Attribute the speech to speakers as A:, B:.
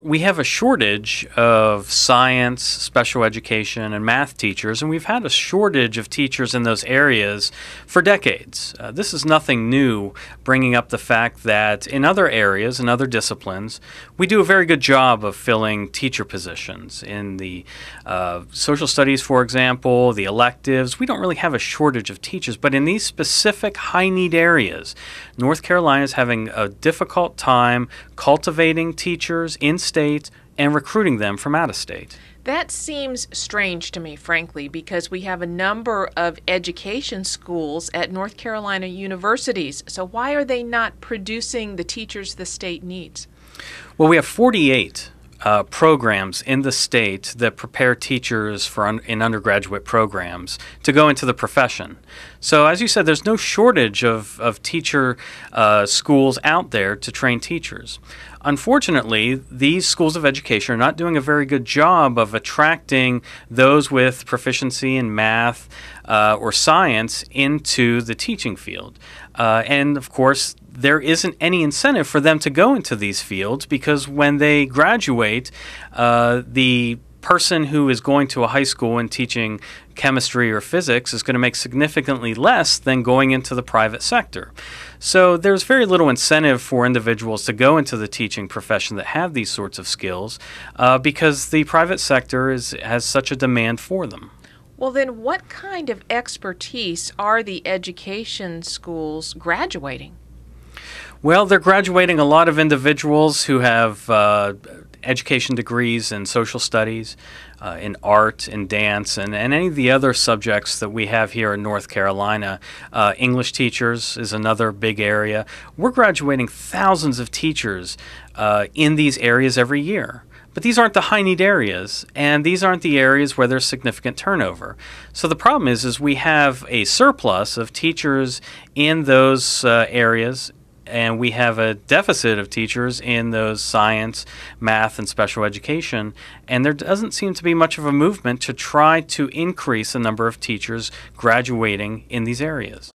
A: We have a shortage of science, special education, and math teachers, and we've had a shortage of teachers in those areas for decades. This is nothing new, bringing up the fact that in other areas, in other disciplines, we do a very good job of filling teacher positions. In the social studies, for example, the electives, we don't really have a shortage of teachers, but in these specific high-need areas, North Carolina is having a difficult time cultivating teachers in state and recruiting them from out of state.
B: That seems strange to me, frankly, because we have a number of education schools at North Carolina universities. So why are they not producing the teachers the state needs?
A: Well, we have 48 programs in the state that prepare teachers for in undergraduate programs to go into the profession. So as you said, there's no shortage of teacher schools out there to train teachers. Unfortunately, these schools of education are not doing a very good job of attracting those with proficiency in math or science into the teaching field. And of course, there isn't any incentive for them to go into these fields because when they graduate, the person who is going to a high school and teaching chemistry or physics is going to make significantly less than going into the private sector. So there's very little incentive for individuals to go into the teaching profession that have these sorts of skills because the private sector has such a demand for them.
B: Well, then what kind of expertise are the education schools graduating?
A: Well, they're graduating a lot of individuals who have education degrees in social studies, in art, in dance, and any of the other subjects that we have here in North Carolina. English teachers is another big area. We're graduating thousands of teachers in these areas every year. But these aren't the high-need areas, and these aren't the areas where there's significant turnover. So the problem is we have a surplus of teachers in those areas, and we have a deficit of teachers in those science, math, and special education, and there doesn't seem to be much of a movement to try to increase the number of teachers graduating in these areas.